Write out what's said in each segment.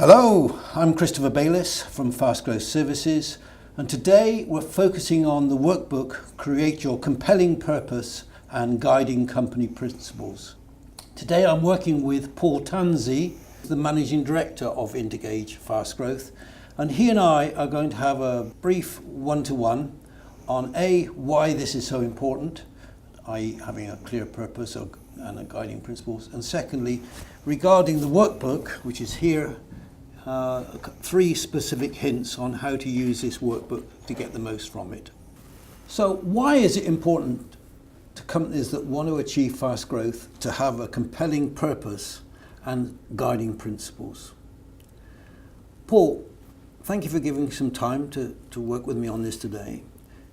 Hello, I'm Christopher Bayliss from Fast Growth Services, and today we're focusing on the workbook Create Your Compelling Purpose and Guiding Company Principles. Today I'm working with Paul Tansey, the Managing Director of Intergage Fast Growth, and he and I are going to have a brief one-to-one on why this is so important, i.e. having a clear purpose and a guiding principles, and secondly, regarding the workbook, which is here, 3 specific hints on how to use this workbook to get the most from it. So why is it important to companies that want to achieve fast growth to have a compelling purpose and guiding principles? Paul, thank you for giving some time to work with me on this today.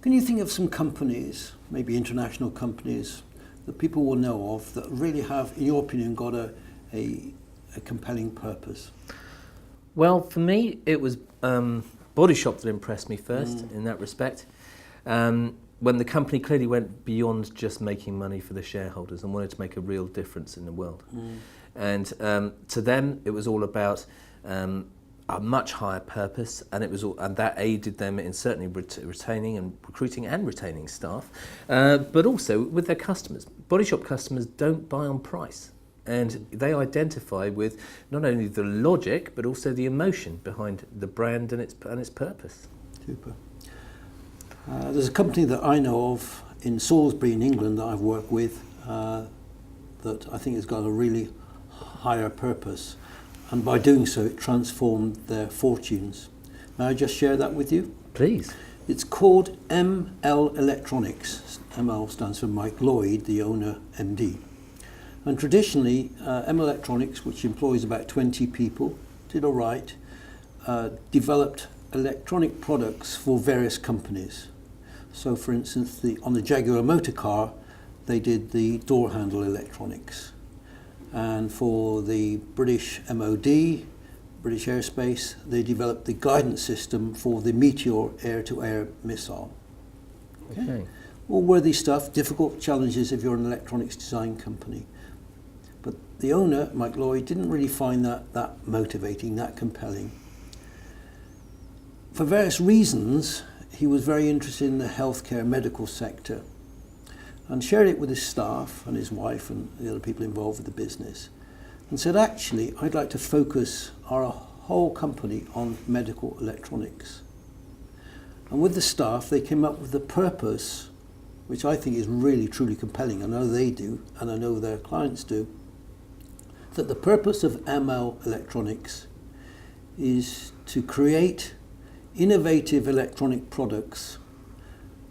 Can you think of some companies, maybe international companies, that people will know of that really have, in your opinion, got a compelling purpose? Well, for me, it was Body Shop that impressed me first in that respect. When the company clearly went beyond just making money for the shareholders and wanted to make a real difference in the world. And to them, it was all about a much higher purpose, and that aided them in certainly retaining and recruiting and retaining staff, but also with their customers. Body Shop customers don't buy on price. And they identify with not only the logic, but also the emotion behind the brand and its purpose. Super. There's a company that I know of in Salisbury in England that I've worked with that I think has got a really higher purpose. And by doing so, it transformed their fortunes. May I just share that with you? Please. It's called ML Electronics. ML stands for Mike Lloyd, the owner, MD. And traditionally, M Electronics, which employs about 20 people, did all right, developed electronic products for various companies. So for instance, on the Jaguar motor car, they did the door handle electronics. And for the British MOD, British Aerospace, they developed the guidance system for the Meteor air-to-air missile. Okay. All worthy stuff, difficult challenges if you're an electronics design company. But the owner, Mike Lloyd, didn't really find that motivating, that compelling. For various reasons, he was very interested in the healthcare medical sector and shared it with his staff and his wife and the other people involved with the business and said, actually, I'd like to focus our whole company on medical electronics. And with the staff, they came up with the purpose, which I think is really, truly compelling. I know they do, and I know their clients do, that the purpose of ML Electronics is to create innovative electronic products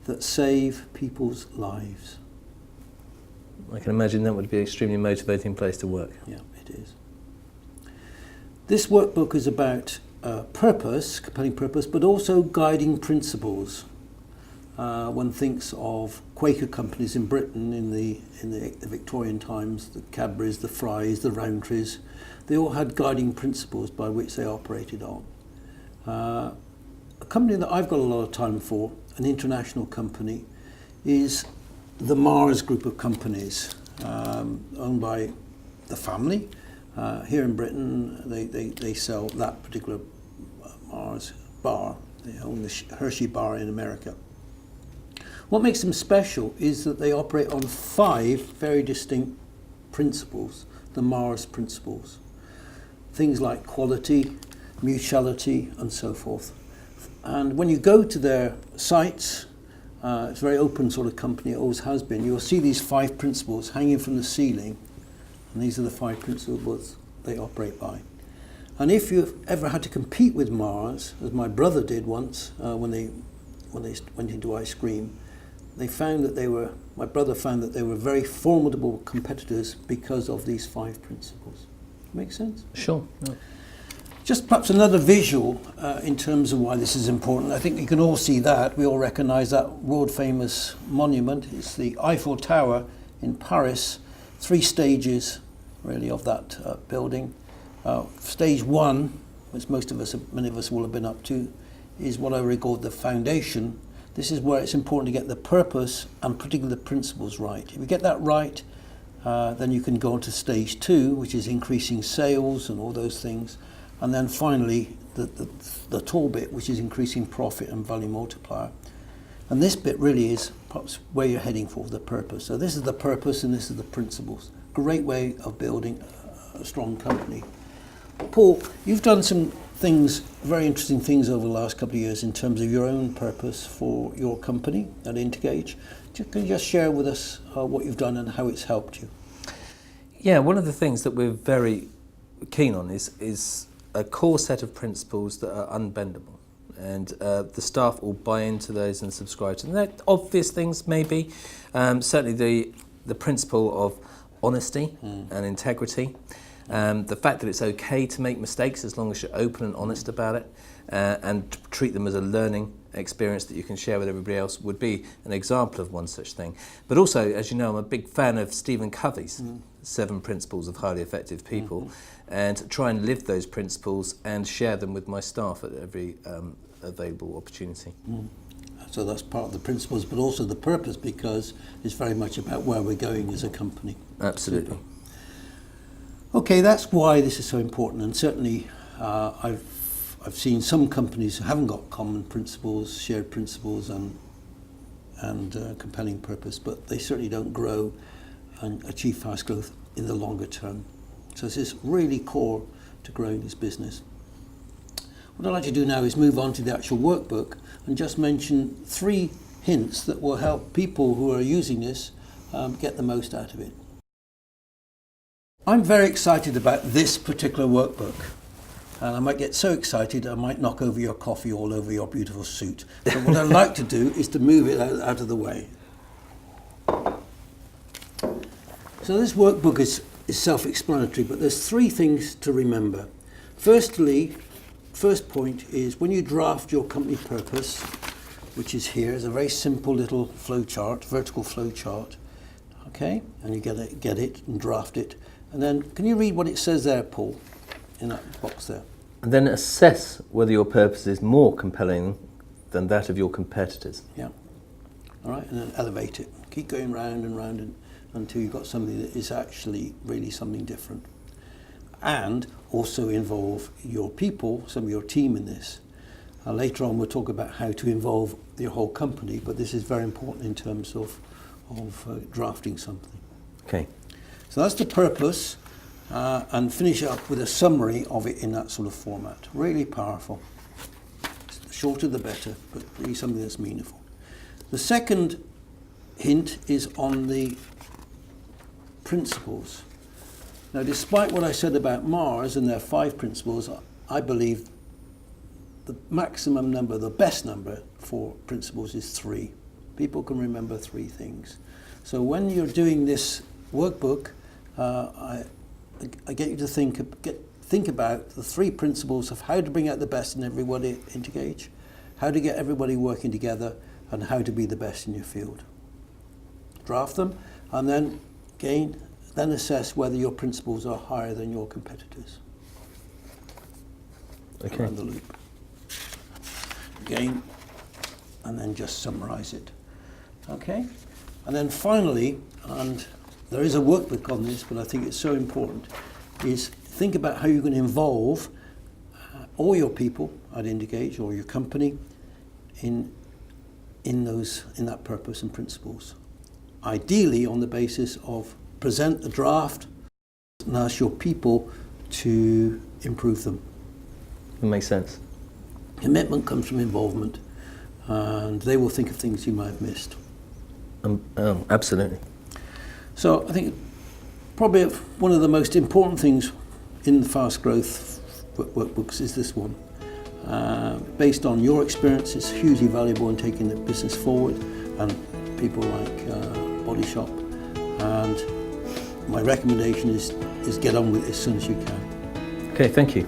that save people's lives. I can imagine that would be an extremely motivating place to work. Yeah, it is. This workbook is about purpose, compelling purpose, but also guiding principles. One thinks of Quaker companies in Britain in the Victorian times, the Cadburys, the Frys, the Rowntrees. They all had guiding principles by which they operated on. A company that I've got a lot of time for, an international company, is the Mars group of companies, owned by the family. Here in Britain, they sell that particular Mars bar. They own the Hershey bar in America. What makes them special is that they operate on 5 very distinct principles, the Mars principles. Things like quality, mutuality, and so forth. And when you go to their sites, it's a very open sort of company, it always has been, you'll see these 5 principles hanging from the ceiling, and these are the 5 principles they operate by. And if you've ever had to compete with Mars, as my brother did once, when they went into ice cream, my brother found that they were very formidable competitors because of these 5 principles. Make sense? Sure. Yeah. Just perhaps another visual in terms of why this is important. I think you can all see that. We all recognise that world famous monument. It's the Eiffel Tower in Paris. 3 stages really of that building. Stage 1, which many of us will have been up to, is what I regard the foundation. This is where it's important to get the purpose and particularly the principles right. If you get that right, then you can go on to stage 2, which is increasing sales and all those things. And then finally, the tall bit, which is increasing profit and value multiplier. And this bit really is perhaps where you're heading for, the purpose. So this is the purpose and this is the principles. Great way of building a strong company. Paul, you've done some things, very interesting things over the last couple of years in terms of your own purpose for your company at Intergage. Can you just share with us what you've done and how it's helped you? Yeah, one of the things that we're very keen on is a core set of principles that are unbendable. And the staff will buy into those and subscribe to them. They're obvious things, maybe. Certainly the principle of honesty and integrity. The fact that it's okay to make mistakes as long as you're open and honest about it, and treat them as a learning experience that you can share with everybody else would be an example of one such thing. But also, as you know, I'm a big fan of Stephen Covey's 7 Principles of Highly Effective People, and try and live those principles and share them with my staff at every available opportunity. So that's part of the principles, but also the purpose, because it's very much about where we're going as a company. Absolutely. Okay, that's why this is so important, and certainly I've seen some companies who haven't got common principles, shared principles, and compelling purpose, but they certainly don't grow and achieve fast growth in the longer term. So this is really core to growing this business. What I'd like to do now is move on to the actual workbook and just mention 3 hints that will help people who are using this get the most out of it. I'm very excited about this particular workbook, and I might get so excited I might knock over your coffee all over your beautiful suit. So what I'd like to do is to move it out of the way. So this workbook is self-explanatory, but there's 3 things to remember. First point is when you draft your company purpose, which is here, is a very simple little flow chart, vertical flow chart, okay? And you get it and draft it. And then, can you read what it says there, Paul, in that box there? And then assess whether your purpose is more compelling than that of your competitors. Yeah. All right, and then elevate it. Keep going round and round until you've got something that is actually really something different. And also involve your people, some of your team in this. Later on we'll talk about how to involve your whole company, but this is very important in terms of drafting something. Okay. So that's the purpose, and finish up with a summary of it in that sort of format. Really powerful. The shorter the better, but really something that's meaningful. The second hint is on the principles. Now, despite what I said about Mars and their 5 principles, I believe the maximum number, the best number for principles is 3. People can remember 3 things. So when you're doing this workbook, I get you to think about the 3 principles of how to bring out the best in everybody at Intergage, how to get everybody working together, and how to be the best in your field. Draft them, and then assess whether your principles are higher than your competitors. Okay. Around the loop. Again, and then just summarize it. Okay? And then finally, and there is a workbook on this, but I think it's so important, is think about how you can involve all your people at Intergage or your company in that purpose and principles. Ideally on the basis of present the draft and ask your people to improve them. It makes sense. Commitment comes from involvement, and they will think of things you might have missed. Absolutely. So I think probably one of the most important things in the fast growth workbooks is this one. Based on your experience, it's hugely valuable in taking the business forward, and people like Body Shop. And my recommendation is get on with it as soon as you can. Okay, thank you.